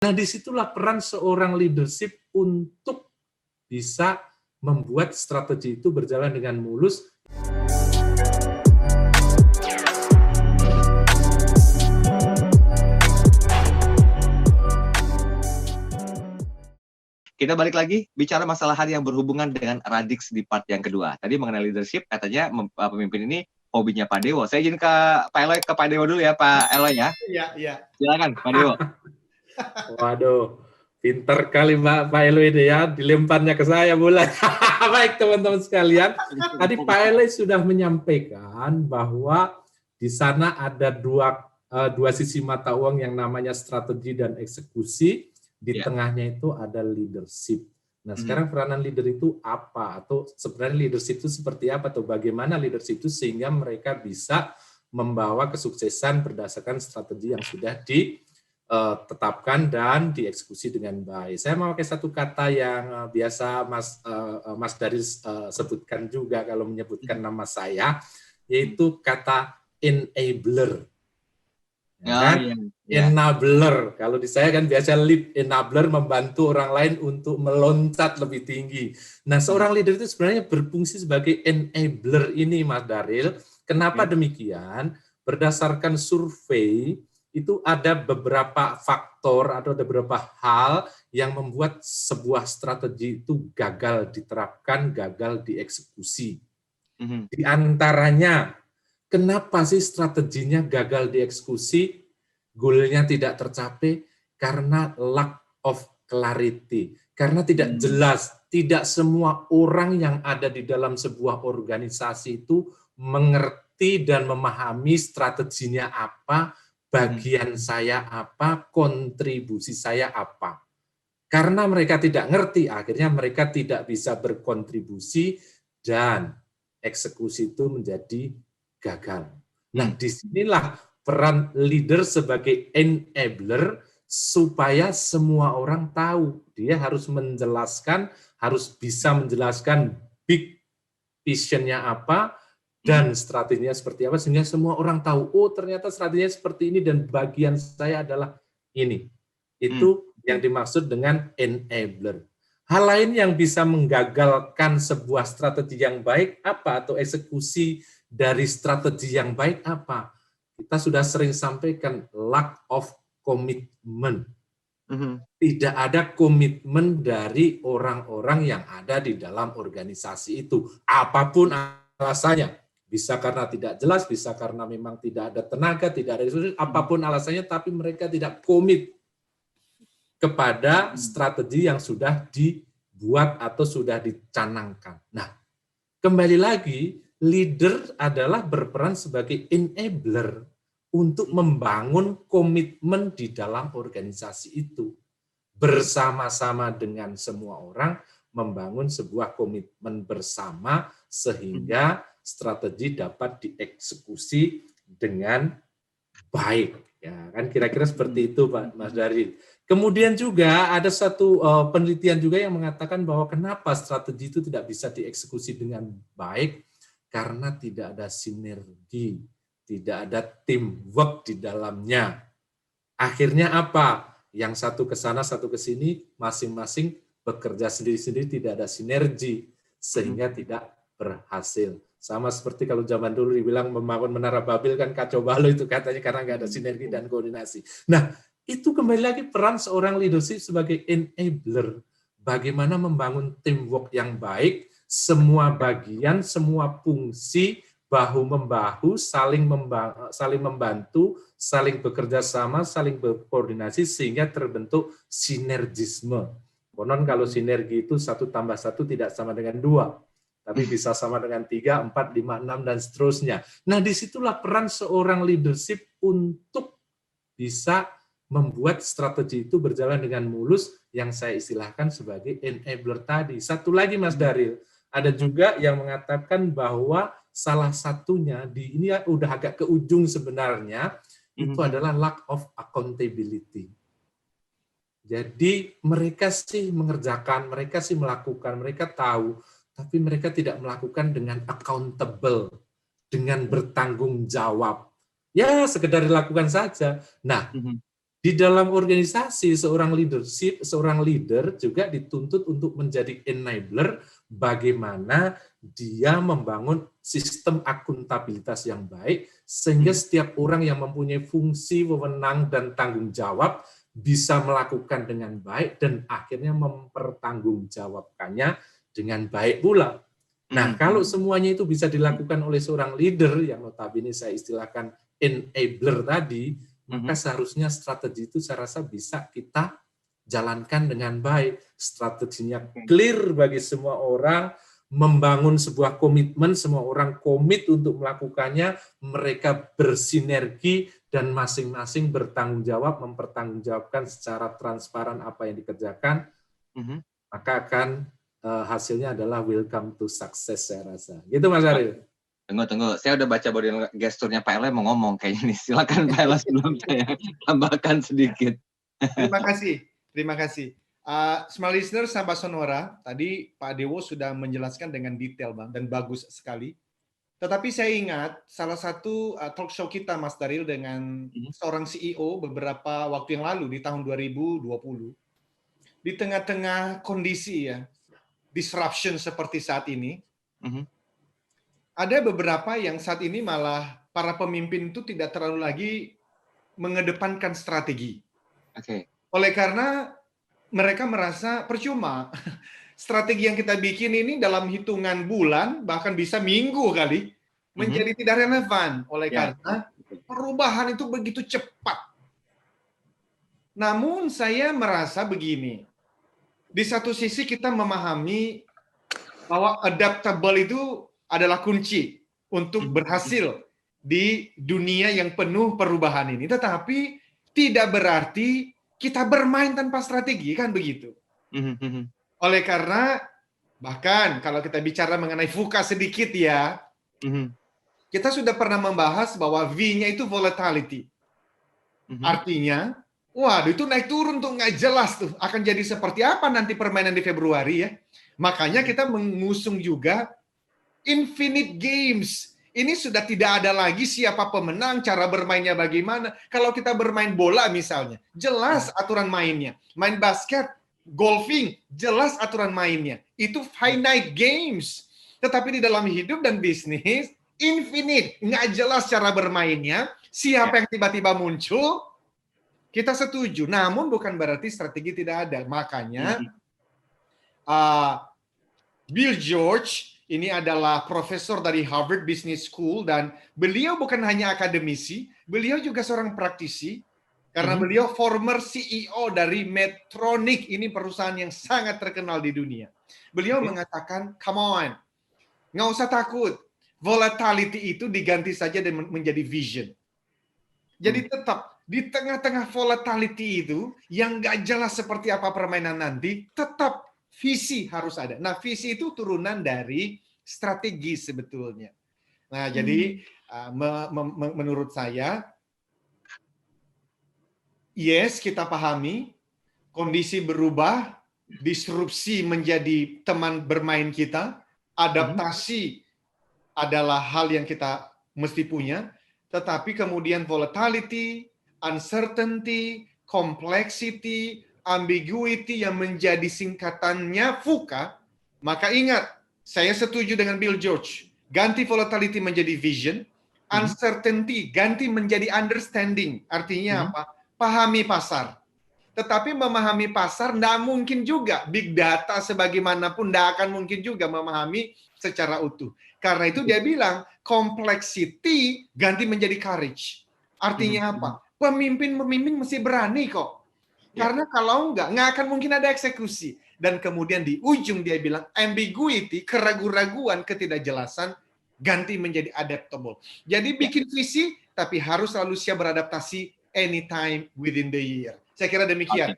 Nah, disitulah peran seorang leadership untuk bisa membuat strategi itu berjalan dengan mulus. Kita balik lagi bicara masalah hal yang berhubungan dengan Radix di part yang kedua. Tadi mengenai leadership, katanya pemimpin ini hobinya Pak Dewo. Saya izin ke Pak Eloy, ke Pak Dewo dulu ya, Pak Eloy ya. Iya. Silakan Pak Dewo. Waduh, pinter kali Pak Eloy ini ya, dilemparnya ke saya bola. Baik teman-teman sekalian, tadi Pak Eloy sudah menyampaikan bahwa di sana ada dua sisi mata uang yang namanya strategi dan eksekusi. Di tengahnya itu ada leadership. Nah, sekarang peranan leader itu apa? Atau sebenarnya leadership itu seperti apa? Atau bagaimana leadership itu sehingga mereka bisa membawa kesuksesan berdasarkan strategi yang sudah ditetapkan dan dieksekusi dengan baik. Saya mau pakai satu kata yang biasa Mas Daris sebutkan juga kalau menyebutkan nama saya, yaitu kata enabler. Enabler. Kalau di saya kan biasa lead enabler, membantu orang lain untuk meloncat lebih tinggi. Nah, seorang leader itu sebenarnya berfungsi sebagai enabler ini, Mas Daril. Kenapa demikian? Berdasarkan survei, itu ada beberapa faktor atau ada beberapa hal yang membuat sebuah strategi itu gagal diterapkan, gagal dieksekusi. Di antaranya, kenapa sih strateginya gagal dieksekusi? Goalnya tidak tercapai karena lack of clarity. Karena tidak jelas, tidak semua orang yang ada di dalam sebuah organisasi itu mengerti dan memahami strateginya apa, bagian saya apa, kontribusi saya apa. Karena mereka tidak ngerti, akhirnya mereka tidak bisa berkontribusi dan eksekusi itu menjadi gagal. Nah, disinilah peran leader sebagai enabler supaya semua orang tahu. Dia harus menjelaskan, harus bisa menjelaskan big vision-nya apa dan strateginya seperti apa sehingga semua orang tahu, oh ternyata strateginya seperti ini dan bagian saya adalah ini. Itu yang dimaksud dengan enabler. Hal lain yang bisa menggagalkan sebuah strategi yang baik apa atau eksekusi dari strategi yang baik apa? Kita sudah sering sampaikan lack of commitment. Tidak ada komitmen dari orang-orang yang ada di dalam organisasi itu. Apapun alasannya. Bisa karena tidak jelas, bisa karena memang tidak ada tenaga, tidak ada resources, apapun alasannya, tapi mereka tidak komit kepada strategi yang sudah dibuat atau sudah dicanangkan. Nah, kembali lagi, leader adalah berperan sebagai enabler untuk membangun komitmen di dalam organisasi itu. Bersama-sama dengan semua orang membangun sebuah komitmen bersama sehingga strategi dapat dieksekusi dengan baik. Ya, kan kira-kira seperti itu Pak Mas Dari. Kemudian juga ada satu penelitian juga yang mengatakan bahwa kenapa strategi itu tidak bisa dieksekusi dengan baik karena tidak ada sinergi, tidak ada teamwork di dalamnya. Akhirnya apa? Yang satu ke sana, satu ke sini, masing-masing bekerja sendiri-sendiri, tidak ada sinergi, sehingga tidak berhasil. Sama seperti kalau zaman dulu dibilang membangun menara Babel kan kacau balau itu katanya karena nggak ada sinergi dan koordinasi. Nah, itu kembali lagi peran seorang leadership sebagai enabler. Bagaimana membangun teamwork yang baik, semua bagian, semua fungsi, bahu-membahu, saling membantu, saling bekerja sama, saling berkoordinasi sehingga terbentuk sinergisme. Konon kalau sinergi itu 1 tambah 1 tidak sama dengan 2. Tapi bisa sama dengan 3, 4, 5, 6, dan seterusnya. Nah, disitulah peran seorang leadership untuk bisa membuat strategi itu berjalan dengan mulus yang saya istilahkan sebagai enabler tadi. Satu lagi Mas Daril, ada juga yang mengatakan bahwa salah satunya, ini udah agak ke ujung sebenarnya, itu adalah lack of accountability. Jadi mereka sih mengerjakan, mereka sih melakukan, mereka tahu, tapi mereka tidak melakukan dengan accountable, dengan bertanggung jawab. Ya, sekedar dilakukan saja. Nah, Di dalam organisasi, seorang leader juga dituntut untuk menjadi enabler bagaimana dia membangun sistem akuntabilitas yang baik, sehingga setiap orang yang mempunyai fungsi, wewenang, dan tanggung jawab bisa melakukan dengan baik dan akhirnya mempertanggungjawabkannya dengan baik pula. Nah, kalau semuanya itu bisa dilakukan oleh seorang leader, yang notabene saya istilahkan enabler tadi, maka seharusnya strategi itu saya rasa bisa kita jalankan dengan baik. Strateginya clear bagi semua orang, membangun sebuah komitmen, semua orang komit untuk melakukannya, mereka bersinergi, dan masing-masing bertanggung jawab, mempertanggungjawabkan secara transparan apa yang dikerjakan, maka akan hasilnya adalah welcome to success, saya rasa. Gitu Mas Ariel. Tunggu. Saya udah baca body gesturnya Pak Ella mau ngomong kayaknya nih. Silakan Pak Ella sebelum saya tambahkan sedikit. Terima kasih. Smart Listener Samba Sonora, tadi Pak Dewo sudah menjelaskan dengan detail Bang, dan bagus sekali. Tetapi saya ingat salah satu talk show kita Mas Daril dengan seorang CEO beberapa waktu yang lalu di tahun 2020. Di tengah-tengah kondisi ya, disruption seperti saat ini, ada beberapa yang saat ini malah para pemimpin itu tidak terlalu lagi mengedepankan strategi. Oleh karena mereka merasa percuma. Strategi yang kita bikin ini dalam hitungan bulan, bahkan bisa minggu kali, menjadi tidak relevan. Oleh karena perubahan itu begitu cepat. Namun saya merasa begini, di satu sisi kita memahami bahwa adaptable itu adalah kunci untuk berhasil di dunia yang penuh perubahan ini. Tetapi tidak berarti kita bermain tanpa strategi, kan begitu. Oleh karena, bahkan kalau kita bicara mengenai VUCA sedikit ya, kita sudah pernah membahas bahwa V-nya itu volatility. Artinya, waduh itu naik turun tuh nggak jelas tuh. Akan jadi seperti apa nanti permainan di Februari ya. Makanya kita mengusung juga Infinite Games. Ini sudah tidak ada lagi siapa pemenang, cara bermainnya bagaimana. Kalau kita bermain bola misalnya, jelas aturan mainnya. Main basket, golfing, jelas aturan mainnya. Itu finite games. Tetapi di dalam hidup dan bisnis, infinite. Nggak jelas cara bermainnya. Siapa yang tiba-tiba muncul, kita setuju. Namun bukan berarti strategi tidak ada. Makanya, Bill George, ini adalah profesor dari Harvard Business School, dan beliau bukan hanya akademisi, beliau juga seorang praktisi, karena beliau former CEO dari Medtronic, ini perusahaan yang sangat terkenal di dunia. Beliau mengatakan, come on, nggak usah takut, volatility itu diganti saja dan menjadi vision. Jadi tetap, di tengah-tengah volatility itu, yang nggak jelas seperti apa permainan nanti, tetap visi harus ada. Nah, visi itu turunan dari strategi sebetulnya. Nah, jadi menurut saya, yes, kita pahami kondisi berubah, disrupsi menjadi teman bermain kita, adaptasi adalah hal yang kita mesti punya, tetapi kemudian volatility, uncertainty, complexity, ambiguity yang menjadi singkatannya VUCA, maka ingat, saya setuju dengan Bill George, ganti volatility menjadi vision, uncertainty ganti menjadi understanding. Artinya apa? Pahami pasar. Tetapi memahami pasar tidak mungkin juga. Big data sebagaimanapun tidak akan mungkin juga memahami secara utuh. Karena itu dia bilang, complexity ganti menjadi courage. Artinya apa? Pemimpin-pemimpin mesti berani kok. Karena kalau nggak akan mungkin ada eksekusi. Dan kemudian di ujung dia bilang, ambiguity, keraguan-raguan, ketidakjelasan, ganti menjadi adaptable. Jadi bikin visi, tapi harus selalu siap beradaptasi anytime within the year. Saya kira demikian.